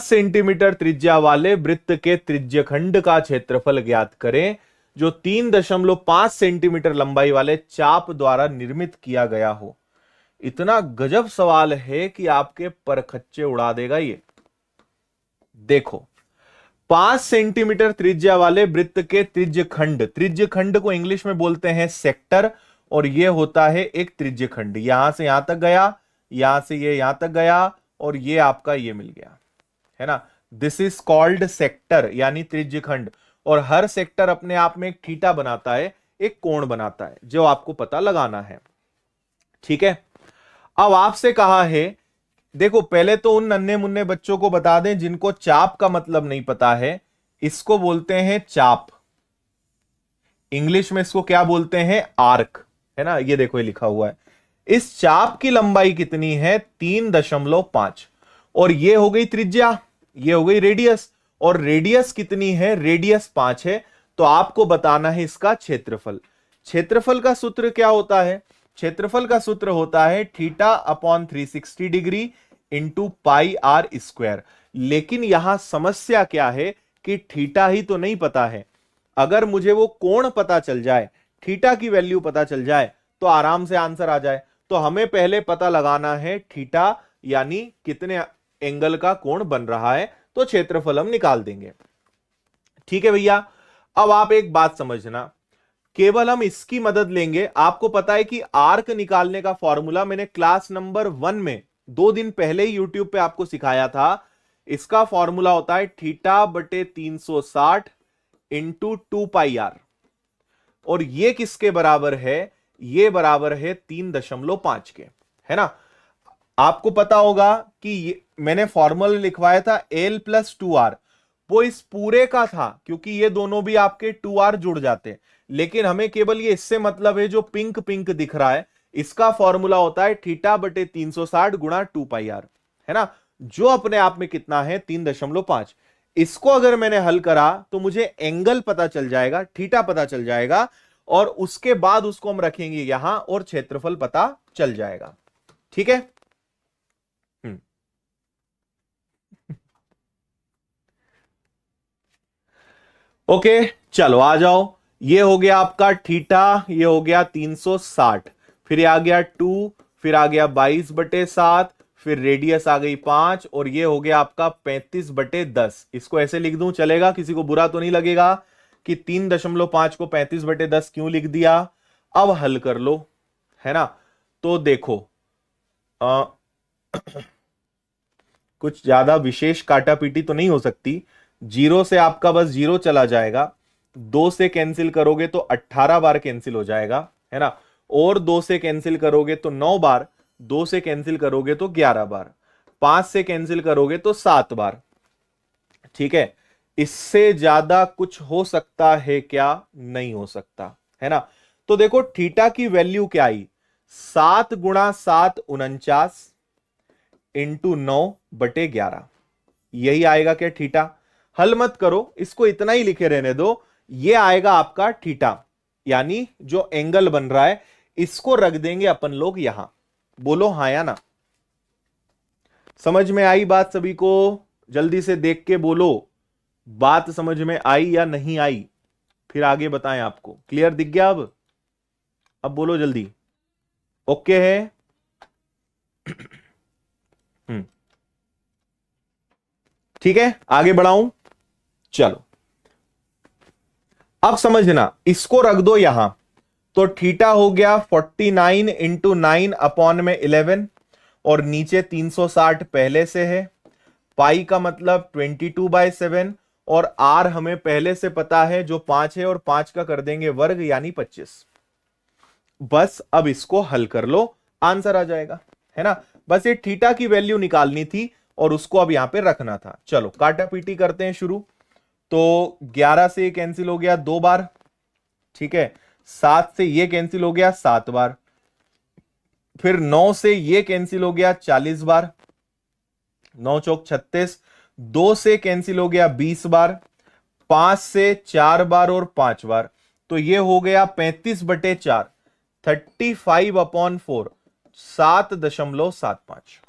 Centimetre त्रिज्या वाले वृत्त के त्रिज्यखंड का क्षेत्रफल ज्ञात करें जो 3.5 सेंटीमीटर लंबाई वाले चाप द्वारा निर्मित किया गया हो। इतना गजब सवाल है कि आपके परखच्चे उड़ा देगा ये। देखो, 5 सेंटीमीटर त्रिज्या वाले वृत्त के त्रिज्यखंड, त्रिज्यखंड को इंग्लिश में बोलते हैं सेक्टर, और यह होता है एक त्रिज्यखंड। यहां से यहां तक गया, यहां से ये यहां तक गया, और ये आपका ये मिल गया, है ना। दिस इज कॉल्ड सेक्टर, यानी त्रिज्यखंड। और हर सेक्टर अपने आप में एक थीटा बनाता है, एक कोण बनाता है, जो आपको पता लगाना है। ठीक है, अब आपसे कहा है, देखो पहले तो उन नन्हे मुन्ने बच्चों को बता दें जिनको चाप का मतलब नहीं पता है, इसको बोलते हैं चाप। इंग्लिश में इसको क्या बोलते हैं? आर्क, है ना। ये देखो ये लिखा हुआ है। इस चाप की लंबाई कितनी है? 3.5। और ये हो गई त्रिज्या, ये हो गई रेडियस, और रेडियस कितनी है? रेडियस 5 है। तो आपको बताना है इसका क्षेत्रफल। क्षेत्रफल का सूत्र क्या होता है? क्षेत्रफल का सूत्र होता है theta upon 360 degree into pi R square. लेकिन यहां समस्या क्या है कि थीटा ही तो नहीं पता है। अगर मुझे वो कोण पता चल जाए, थीटा की वैल्यू पता चल जाए, तो आराम से आंसर आ जाए। तो हमें पहले पता लगाना है थीटा, यानी कितने एंगल का कोण बन रहा है, तो क्षेत्रफल हम निकाल देंगे। ठीक है भैया। अब आप एक बात समझना, केवल हम इसकी मदद लेंगे। आपको पता है कि आर्क निकालने का फॉर्मूला मैंने क्लास नंबर 1 में 2 दिन पहले ही यूट्यूब पे आपको सिखाया था। इसका फॉर्मूला होता है थीटा बटे 360 इंटू 2 पाई आर। और ये किसके बराबर है? ये बराबर है 3.5 के, है ना। आपको पता होगा कि मैंने फॉर्मूला लिखवाया था L प्लस 2R, वो इस पूरे का था, क्योंकि ये दोनों भी आपके 2R जुड़ जाते हैं। लेकिन हमें केवल ये इससे मतलब है जो पिंक पिंक दिख रहा है, इसका फॉर्मूला होता है थीटा बटे 360 गुणा 2 पाई आर, है ना, जो अपने आप में कितना है? 3.5। इसको अगर मैंने हल करा तो मुझे एंगल पता चल जाएगा, थीटा पता चल जाएगा, और उसके बाद उसको हम रखेंगे यहां और क्षेत्रफल पता चल जाएगा। ठीक है। ओके, चलो आ जाओ। ये हो गया आपका थीटा, ये हो गया 360, फिर ये आ गया 2, फिर आ गया 22/7, फिर रेडियस आ गई 5, और ये हो गया आपका 35/10। इसको ऐसे लिख दूं, चलेगा? किसी को बुरा तो नहीं लगेगा कि 3.5 को 35/10 क्यों लिख दिया? अब हल कर लो, है ना। तो देखो, कुछ ज्यादा विशेष काटापीटी तो नहीं हो सकती। 0 से आपका बस 0 चला जाएगा, 2 से कैंसिल करोगे तो 18 बार कैंसिल हो जाएगा, है ना। और 2 से कैंसिल करोगे तो 9 बार, 2 से कैंसिल करोगे तो 11 बार, 5 से कैंसिल करोगे तो 7 बार। ठीक है, इससे ज्यादा कुछ हो सकता है क्या? नहीं हो सकता, है ना। तो देखो थीटा की वैल्यू क्या आई? 7 गुणा 7 49 इंटू 9/11, यही आएगा क्या थीटा? हल मत करो, इसको इतना ही लिखे रहने दो। ये आएगा आपका थीटा, यानी जो एंगल बन रहा है, इसको रख देंगे अपन लोग यहां। बोलो हां या ना। समझ में आई बात सभी को? जल्दी से देख के बोलो, बात समझ में आई या नहीं आई, फिर आगे बताएं आपको। क्लियर दिख गया? अब बोलो जल्दी। ओके है? ठीक है, आगे बढ़ाऊं? चलो, अब समझना, इसको रख दो यहां, तो थीटा हो गया 49 इंटू 9 अपॉन में 11, और नीचे 360 पहले से है, पाई का मतलब 22/7, और आर हमें पहले से पता है जो 5 है, और 5 का कर देंगे वर्ग, यानी 25। बस अब इसको हल कर लो, आंसर आ जाएगा, है ना। बस ये थीटा की वैल्यू निकालनी थी और उसको अब यहां पे रखना था। चलो काटापीटी करते हैं शुरू। तो 11 से ये कैंसिल हो गया 2 बार, ठीक है। 7 से ये कैंसिल हो गया 7 बार, फिर 9 से ये कैंसिल हो गया 40 बार, 9 चौक 36, 2 से कैंसिल हो गया 20 बार, 5 से 4 बार और 5 बार, तो ये हो गया 35/4, 35/4, 7.75।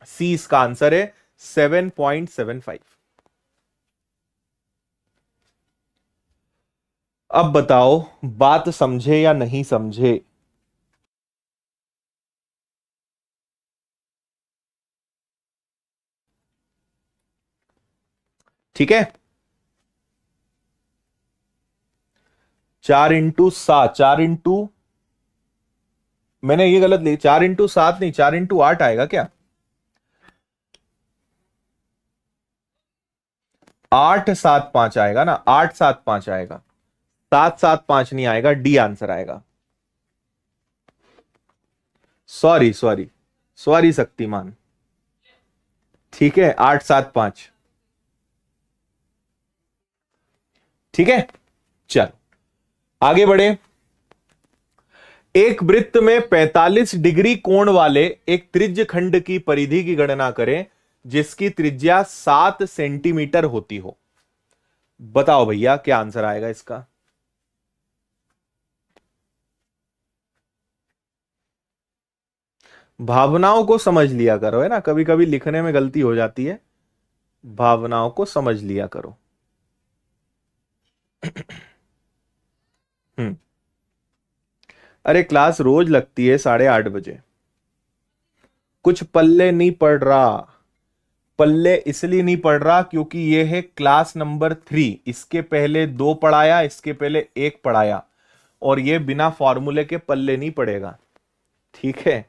सी इसका आंसर है, 7.75। अब बताओ बात समझे या नहीं समझे। ठीक है, 4 इंटू 7, 4 इंटू, मैंने ये गलत ली, 4 इंटू 7 नहीं, 4 इंटू 8 आएगा क्या? 8 7 5 आएगा ना, 8 7 5 आएगा, 7 7 5 नहीं आएगा, डी आंसर आएगा। Sorry sorry sorry Shaktimaan. ठीक है, 8 7 5। ठीक है, चल आगे बढ़े। एक वृत्त में 45 डिग्री कोण वाले एक त्रिज्य खंड की परिधि की गणना करें जिसकी त्रिज्या 7 सेंटीमीटर होती हो। बताओ भैया क्या आंसर आएगा इसका। भावनाओं को समझ लिया करो, है ना, कभी कभी लिखने में गलती हो जाती है, भावनाओं को समझ लिया करो। हम्म। अरे क्लास रोज लगती है 8:30 बजे। कुछ पल्ले नहीं पड़ रहा, पल्ले इसलिए नहीं पड़ रहा क्योंकि ये है क्लास नंबर 3। इसके पहले 2 पढ़ाया, इसके पहले 1 पढ़ाया, और ये बिना फॉर्मूले के पल्ले नहीं पड़ेगा। ठीक है,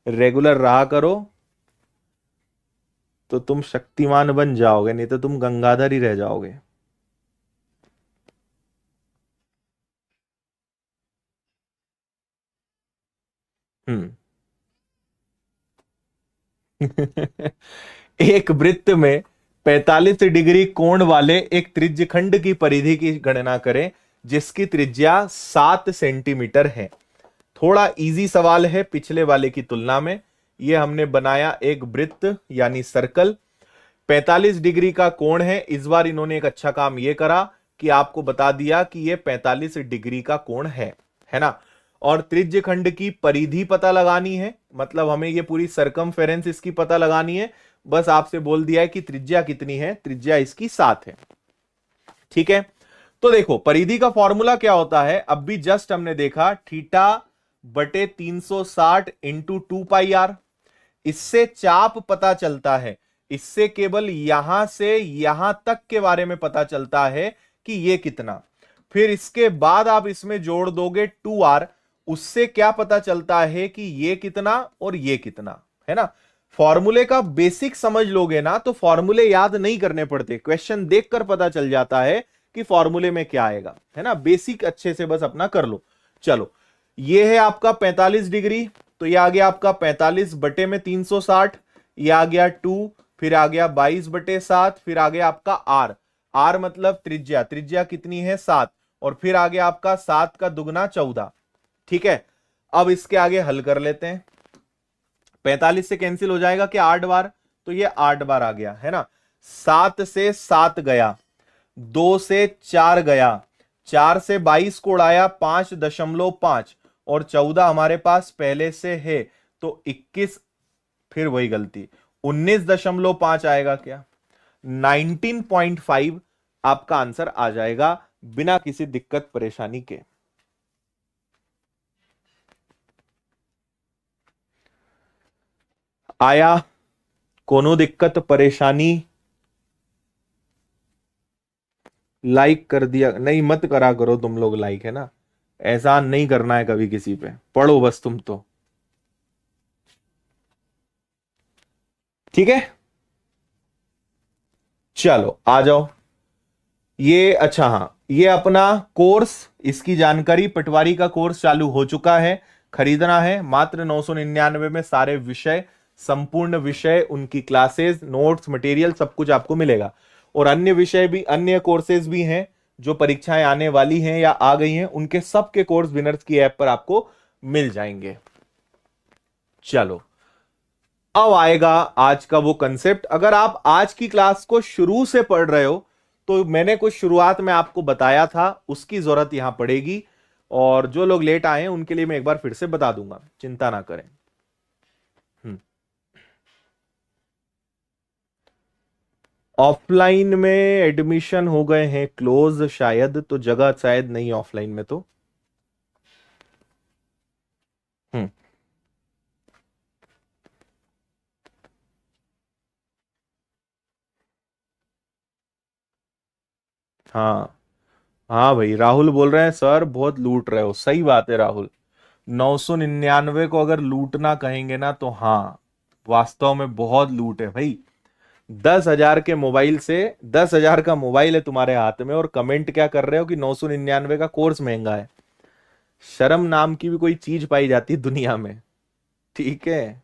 रेगुलर रहा करो तो तुम शक्तिमान बन जाओगे, नहीं तो तुम गंगाधर ही रह जाओगे। हम्म। एक वृत्त में 45 डिग्री कोण वाले एक त्रिज्यखंड की परिधि की गणना करें जिसकी त्रिज्या 7 सेंटीमीटर है। थोड़ा इजी सवाल है पिछले वाले की तुलना में। यह हमने बनाया एक वृत्त यानी सर्कल, 45 डिग्री का कोण है। इस बार इन्होंने एक अच्छा काम यह करा कि आपको बता दिया कि यह 45 डिग्री का कोण है ना। और त्रिज्य खंड की परिधि पता लगानी है, मतलब हमें यह पूरी सरकमफेरेंस इसकी पता लगानी है। बस आपसे बोल दिया है कि त्रिज्या कितनी है, त्रिज्या इसकी 7 है। ठीक है, तो देखो परिधि का फॉर्मूला क्या होता है, अब भी जस्ट हमने देखा थीटा बटे 360 इंटू 2 पाई आर। इससे चाप पता चलता है, इससे केवल यहां से यहां तक के बारे में पता चलता है कि ये कितना। फिर इसके बाद आप इसमें जोड़ दोगे 2r, उससे क्या पता चलता है कि ये कितना और ये कितना, है ना। फॉर्मूले का बेसिक समझ लोगे ना तो फॉर्मूले याद नहीं करने पड़ते, क्वेश्चन देखकर पता चल जाता है कि फॉर्मूले में क्या आएगा, है ना। बेसिक अच्छे से बस अपना कर लो। चलो, ये है आपका 45 डिग्री, तो ये आ गया आपका 45 बटे में 360, ये आ गया 2, फिर आ गया 22/7, फिर आ गया आपका आर। आर मतलब त्रिज्या, त्रिज्या कितनी है 7, और फिर आ गया आपका 7 का दुगना 14। ठीक है, अब इसके आगे हल कर लेते हैं। 45 से कैंसिल हो जाएगा क्या 8 बार, तो ये 8 बार आ गया, है ना। 7 से 7 गया, 2 से 4 गया, 4 से 22 को उड़ाया 5.5, और 14 हमारे पास पहले से है तो 21, फिर वही गलती 19.5 आएगा क्या, 19.5 आपका आंसर आ जाएगा बिना किसी दिक्कत परेशानी के। आया कोनो दिक्कत परेशानी? लाइक कर दिया नहीं, मत करा करो तुम लोग लाइक, है ना, एहसान नहीं करना है कभी किसी पे, पढ़ो बस तुम तो। ठीक है, चलो आ जाओ। ये अच्छा, हाँ, ये अपना कोर्स, इसकी जानकारी, पटवारी का कोर्स चालू हो चुका है, खरीदना है मात्र 999 में। सारे विषय, संपूर्ण विषय, उनकी क्लासेस, नोट्स, मटेरियल सब कुछ आपको मिलेगा। और अन्य विषय भी, अन्य कोर्सेज भी हैं जो परीक्षाएं आने वाली हैं या आ गई हैं, उनके सबके कोर्स विनर्स की ऐप पर आपको मिल जाएंगे। चलो, अब आएगा आज का वो कंसेप्ट। अगर आप आज की क्लास को शुरू से पढ़ रहे हो तो मैंने कुछ शुरुआत में आपको बताया था, उसकी जरूरत यहां पड़ेगी। और जो लोग लेट आए हैं उनके लिए मैं एक बार फिर से बता दूंगा, चिंता ना करें। हम्म। ऑफलाइन में एडमिशन हो गए हैं क्लोज शायद, तो जगह शायद नहीं ऑफलाइन में तो। हम्म। हाँ हाँ भाई, राहुल बोल रहे हैं सर बहुत लूट रहे हो। सही बात है राहुल, 999 को अगर लूटना कहेंगे ना तो हाँ, वास्तव में बहुत लूट है भाई। 10,000 के मोबाइल से, 10,000 का मोबाइल है तुम्हारे हाथ में और कमेंट क्या कर रहे हो कि 999 का कोर्स महंगा है। शर्म नाम की भी कोई चीज पाई जाती है दुनिया में। ठीक है।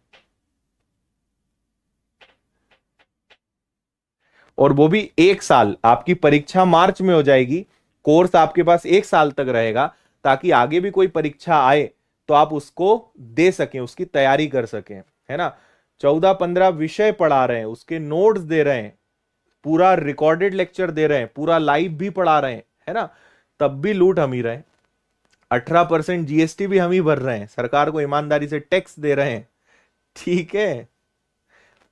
और वो भी 1 साल, आपकी परीक्षा मार्च में हो जाएगी, कोर्स आपके पास 1 साल तक रहेगा, ताकि आगे भी कोई परीक्षा आए तो आप उसको दे सकें, उसकी तैयारी कर सकें, है ना। 14-15 विषय पढ़ा रहे हैं, उसके नोट्स दे रहे हैं, पूरा रिकॉर्डेड लेक्चर दे रहे हैं, पूरा लाइव भी पढ़ा रहे हैं, है ना। तब भी लूट हम ही रहे हैं। 18% जीएसटी भी हम ही भर रहे हैं, सरकार को ईमानदारी से टैक्स दे रहे हैं। ठीक है।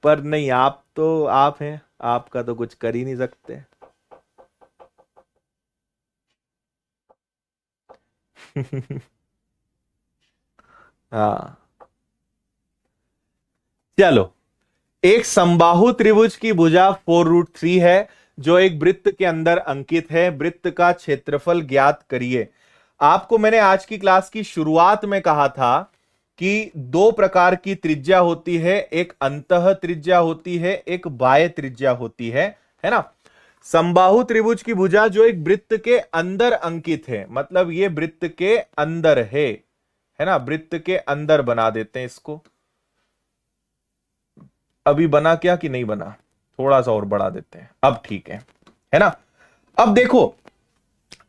पर नहीं, आप तो आप हैं, आपका तो कुछ कर ही नहीं सकते। हाँ। चलो, एक समबाहु त्रिभुज की भुजा 4√3 है जो एक वृत्त के अंदर अंकित है। वृत्त का क्षेत्रफल ज्ञात करिए। आपको मैंने आज की क्लास की शुरुआत में कहा था कि दो प्रकार की त्रिज्या होती है, एक अंतः त्रिज्या होती है, एक बाह्य त्रिज्या होती है ना। समबाहु त्रिभुज की भुजा जो एक वृत्त के अंदर अंकित है, मतलब ये वृत्त के अंदर है ना, वृत्त के अंदर बना देते हैं इसको। अभी बना क्या कि नहीं बना, थोड़ा सा और बढ़ा देते हैं, अब ठीक है ना। अब देखो,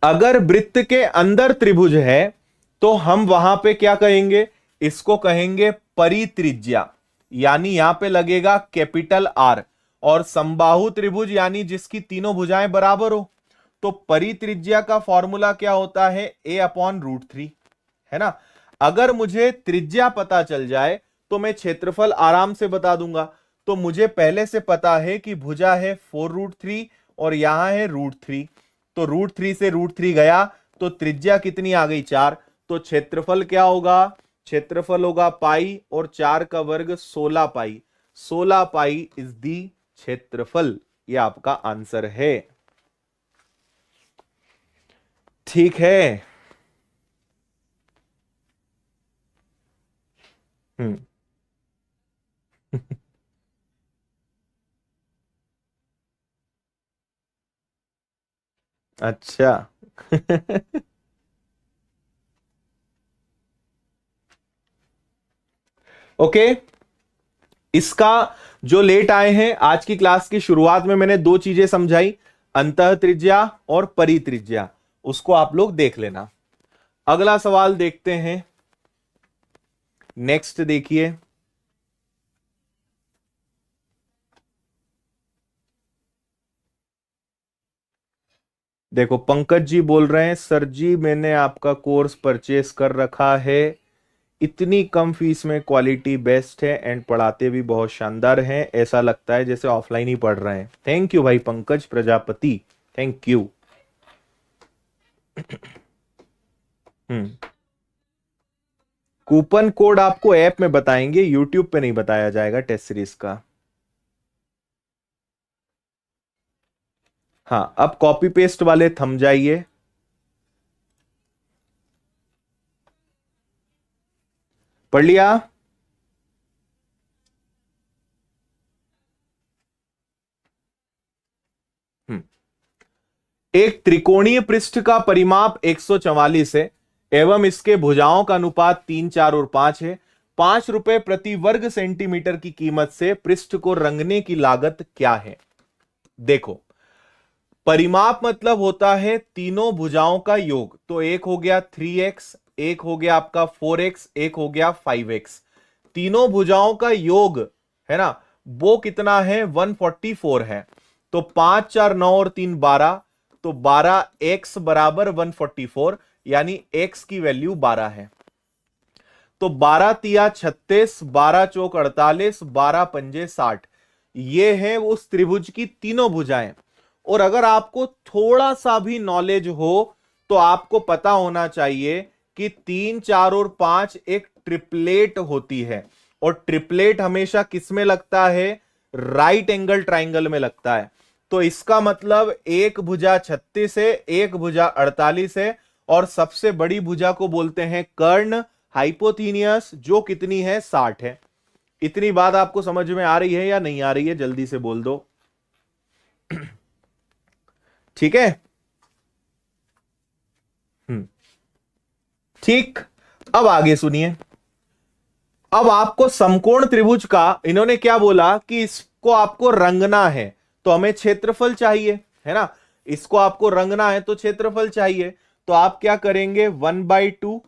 अगर वृत्त के अंदर त्रिभुज है तो हम वहां पे क्या कहेंगे, इसको कहेंगे परित्रिज्या, यानी यहां पे लगेगा कैपिटल आर। और समबाहु त्रिभुज यानी जिसकी तीनों भुजाएं बराबर हो, तो परित्रिज्या का फॉर्मूला क्या होता है, a/√3, है ना। अगर मुझे त्रिज्या पता चल जाए तो मैं क्षेत्रफल आराम से बता दूंगा। तो मुझे पहले से पता है कि भुजा है 4√3 और यहां है √3, तो √3 से √3 गया तो त्रिज्या कितनी आ गई, 4। तो क्षेत्रफल क्या होगा, क्षेत्रफल होगा पाई, और 4 का वर्ग 16 पाई। 16 पाई इज दी क्षेत्रफल। ये आपका आंसर है। ठीक है। हम्म। अच्छा। ओके। इसका जो लेट आए हैं, आज की क्लास की शुरुआत में मैंने दो चीजें समझाई, अंतः त्रिज्या और परित्रिज्या, उसको आप लोग देख लेना। अगला सवाल देखते हैं। नेक्स्ट देखिए। देखो, पंकज जी बोल रहे हैं सर जी मैंने आपका कोर्स परचेस कर रखा है, इतनी कम फीस में क्वालिटी बेस्ट है एंड पढ़ाते भी बहुत शानदार हैं, ऐसा लगता है जैसे ऑफलाइन ही पढ़ रहे हैं। थैंक यू भाई Pankaj Prajapati, thank you. Hmm. Coupon code आपको ऐप में बताएंगे, यूट्यूब पे नहीं बताया जाएगा टेस्ट सीरीज का। हाँ, अब कॉपी पेस्ट वाले थम जाइए। पढ़ लिया। हम्म। एक त्रिकोणीय पृष्ठ का परिमाप 144 है एवं इसके भुजाओं का अनुपात 3, 4 और 5 है। 5 रुपए प्रति वर्ग सेंटीमीटर की कीमत से पृष्ठ को रंगने की लागत क्या है। देखो, परिमाप मतलब होता है तीनों भुजाओं का योग, तो एक हो गया 3x, एक हो गया आपका 4x, एक हो गया 5x। तीनों भुजाओं का योग, है ना, वो कितना है, 144 है। तो 5, 4, 9 और 3 12, तो 12x बराबर 144, यानी x की वैल्यू 12 है। तो 12 तिया 36, 12 चौक 48, 12 पंजे 60, ये है उस त्रिभुज की तीनों भुजाएं। और अगर आपको थोड़ा सा भी नॉलेज हो तो आपको पता होना चाहिए कि 3, 4 और 5 एक ट्रिपलेट होती है, और ट्रिपलेट हमेशा किस में लगता है? राइट एंगल ट्राइंगल में लगता है। तो इसका मतलब एक भुजा 36 है, एक भुजा 48 है, और सबसे बड़ी भुजा को बोलते हैं कर्ण, हाइपोथीनियस, जो कितनी है? 60 है। इतनी बात आपको समझ में आ रही है या नहीं आ रही है? जल्दी से बोल दो। ठीक है। ठीक। अब आगे सुनिए। अब आपको समकोण त्रिभुज का इन्होंने क्या बोला कि इसको आपको रंगना है, तो हमें क्षेत्रफल चाहिए, है ना। इसको आपको रंगना है तो क्षेत्रफल चाहिए। तो आप क्या करेंगे? 1/2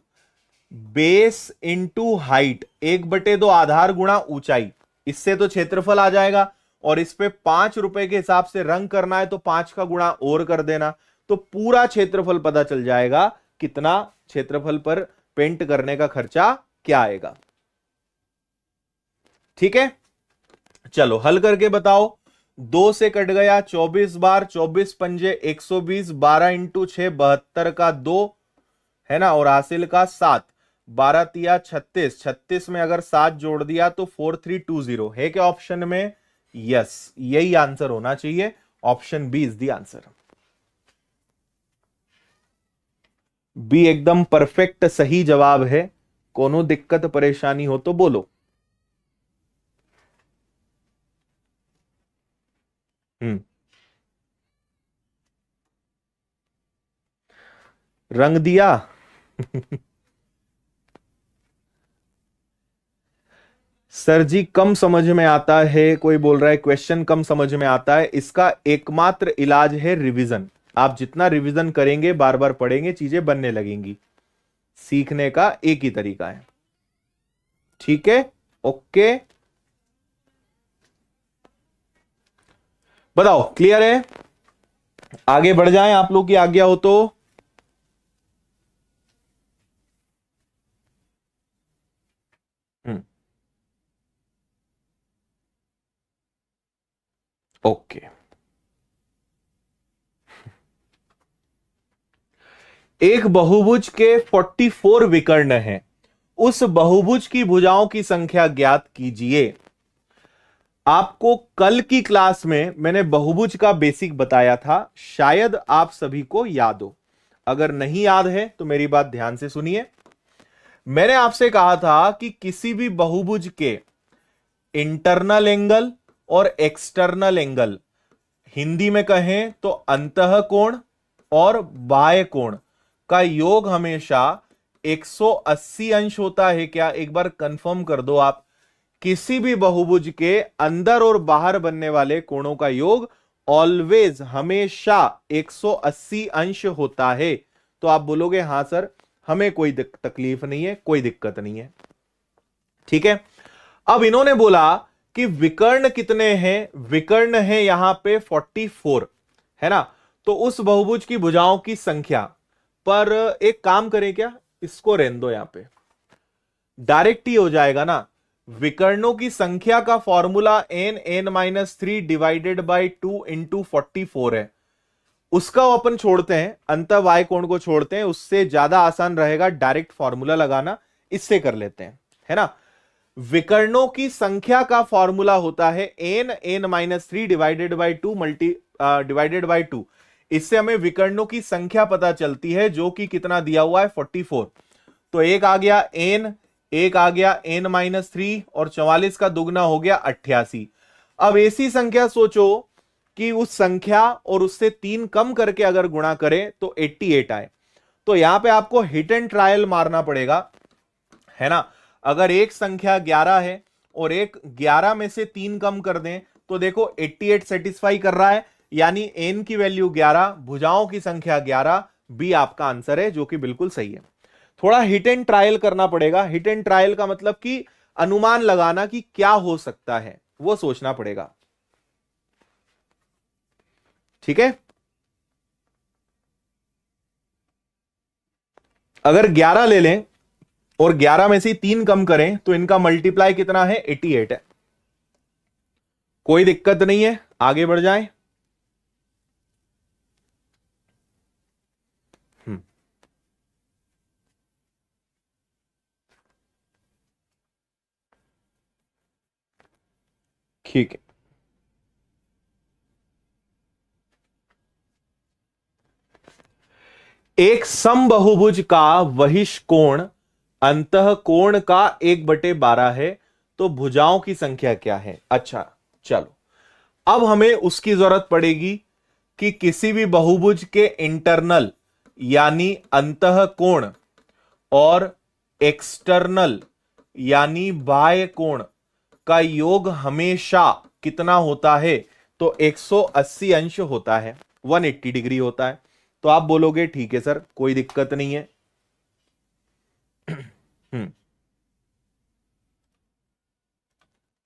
बेस इंटू हाइट, 1/2 आधार गुणा ऊंचाई, इससे तो क्षेत्रफल आ जाएगा। और इस पे 5 रुपए के हिसाब से रंग करना है तो 5 का गुणा और कर देना, तो पूरा क्षेत्रफल पता चल जाएगा। कितना क्षेत्रफल पर पेंट करने का खर्चा क्या आएगा? ठीक है, चलो हल करके बताओ। 2 से कट गया 24 बार, 24 पंजे 120, 12 इंटू 6 72 का 2, है ना, और हासिल का 7, 12 तिया 36, 36 में अगर 7 जोड़ दिया तो 4320 है क्या ऑप्शन में? यस, यही आंसर होना चाहिए। Option B is the answer. B एकदम परफेक्ट सही जवाब है। कोनो दिक्कत परेशानी हो तो बोलो। हम्म। रंग दिया। सर जी कम समझ में आता है, कोई बोल रहा है क्वेश्चन कम समझ में आता है। इसका एकमात्र इलाज है रिवीजन। आप जितना रिवीजन करेंगे, बार बार पढ़ेंगे, चीजें बनने लगेंगी। सीखने का एक ही तरीका है। ठीक है, ओके, बताओ क्लियर है? आगे बढ़ जाएं आप लोग की आज्ञा हो तो। हम्म, ओके। एक बहुभुज के 44 विकर्ण हैं, उस बहुभुज की भुजाओं की संख्या ज्ञात कीजिए। आपको कल की क्लास में मैंने बहुभुज का बेसिक बताया था, शायद आप सभी को याद हो। अगर नहीं याद है तो मेरी बात ध्यान से सुनिए। मैंने आपसे कहा था कि किसी भी बहुभुज के इंटरनल एंगल और एक्सटर्नल एंगल, हिंदी में कहें तो अंतः कोण और बाह्य कोण का योग हमेशा 180 अंश होता है क्या? एक बार कंफर्म कर दो आप। किसी भी बहुभुज के अंदर और बाहर बनने वाले कोणों का योग ऑलवेज, हमेशा 180 अंश होता है। तो आप बोलोगे हां सर, हमें कोई तकलीफ नहीं है, कोई दिक्कत नहीं है। ठीक है। अब इन्होंने बोला कि विकर्ण कितने हैं? विकर्ण है यहां पे 44, है ना। तो उस बहुभुज की भुजाओं की संख्या पर एक काम करें क्या, इसको रहने दो, यहां पे डायरेक्ट ही हो जाएगा ना। विकर्णों की संख्या का formula n(n-3) divided by 2 into 44 है। उसका अपन छोड़ते हैं, अंतः वाय कोण को छोड़ते हैं, उससे ज्यादा आसान रहेगा डायरेक्ट फॉर्मूला लगाना। इससे कर लेते हैं, है ना। विकर्णों की संख्या का फॉर्मूला होता है n(n-3) divided by 2 divided by 2। इससे हमें विकर्णों की संख्या पता चलती है, जो कि कितना दिया हुआ है? 44। तो एक आ गया n, एक आ गया n-3, और 44 का दुगना हो गया 88। अब ऐसी संख्या सोचो कि उस संख्या और उससे 3 कम करके अगर गुणा करें तो 88 आए। तो यहां पे आपको हिट एंड ट्रायल मारना पड़ेगा, है ना। अगर एक संख्या 11 है और एक 11 में से 3 कम कर दें तो देखो 88 सेटिस्फाई कर रहा है, यानी n की वैल्यू 11, भुजाओं की संख्या 11, बी आपका आंसर है, जो कि बिल्कुल सही है। थोड़ा हिट एंड ट्रायल करना पड़ेगा। हिट एंड ट्रायल का मतलब कि अनुमान लगाना कि क्या हो सकता है, वो सोचना पड़ेगा। ठीक है। अगर 11 ले लें और 11 में से 3 कम करें तो इनका मल्टीप्लाई कितना है? 88 है। कोई दिक्कत नहीं है, आगे बढ़ जाएं। ठीक है, एक समबहुभुज का वहिष कोण अंतः कोण का 1/12 है, तो भुजाओं की संख्या क्या है? अच्छा चलो, अब हमें उसकी जरूरत पड़ेगी कि किसी भी बहुभुज के इंटरनल यानी अंतः कोण और एक्सटर्नल यानी बाह्य कोण का योग हमेशा कितना होता है? तो 180 अंश होता है, 180 डिग्री होता है। तो आप बोलोगे ठीक है सर, कोई दिक्कत नहीं है।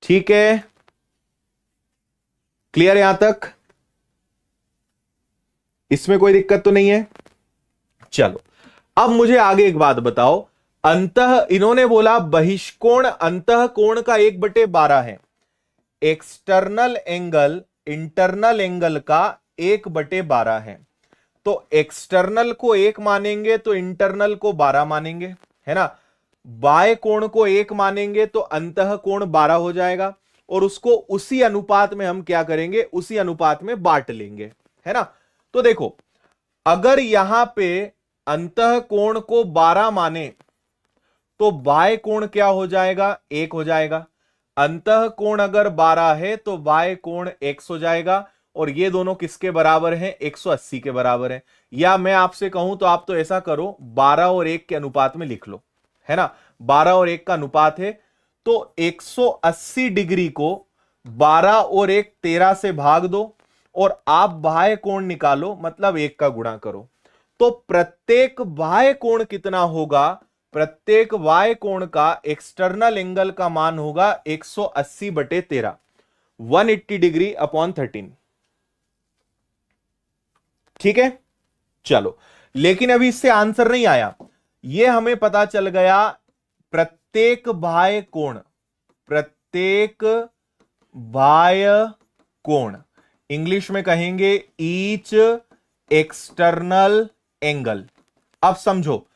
ठीक है, क्लियर यहां तक? इसमें कोई दिक्कत तो नहीं है। चलो, अब मुझे आगे एक बात बताओ, अंतः इन्होंने बोला बहिष्कोण अंतः कोण का 1/12 है, एक्सटर्नल एंगल इंटरनल एंगल का 1/12 है। तो एक्सटर्नल को 1 मानेंगे तो इंटरनल को 12 मानेंगे, है ना। बाय कोण को 1 मानेंगे तो अंतः कोण 12 हो जाएगा, और उसको उसी अनुपात में हम क्या करेंगे? उसी अनुपात में बांट लेंगे, है ना। तो देखो, अगर यहां पे अंतः कोण को 12 माने तो बाय कोण क्या हो जाएगा? 1 हो जाएगा। अंतः कोण अगर 12 है तो बाय कोण x हो जाएगा, और ये दोनों किसके बराबर हैं? 180 के बराबर है। या मैं आपसे कहूं तो आप तो ऐसा करो, 12 और 1 के अनुपात में लिख लो, है ना। 12 और 1 का अनुपात है, तो 180 डिग्री को 12 और 1 13 से भाग दो, और आप बाह्य कोण निकालो, मतलब 1 का गुणा करो। तो प्रत्येक बाह्य कोण कितना होगा? प्रत्येक बाह्य कोण का एक्सटर्नल एंगल का मान होगा 180/13, 180 डिग्री अपॉन 13। ठीक है, चलो, लेकिन अभी इससे आंसर नहीं आया। यह हमें पता चल गया प्रत्येक बाह्य कोण, प्रत्येक बाह्य कोण, इंग्लिश में कहेंगे ईच एक्सटर्नल एंगल। अब समझो,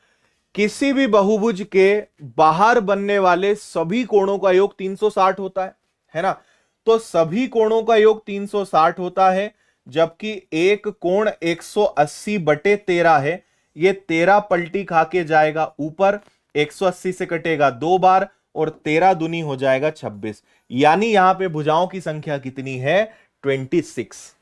किसी भी बहुभुज के बाहर बनने वाले सभी कोणों का योग 360 होता है ना। तो सभी कोणों का योग 360 होता है, जबकि एक कोण 180/13 है। ये 13 पलटी खा के जाएगा ऊपर, 180 से कटेगा 2 बार, और 13 दूनी हो जाएगा 26। यानी यहां पे भुजाओं की संख्या कितनी है? 26।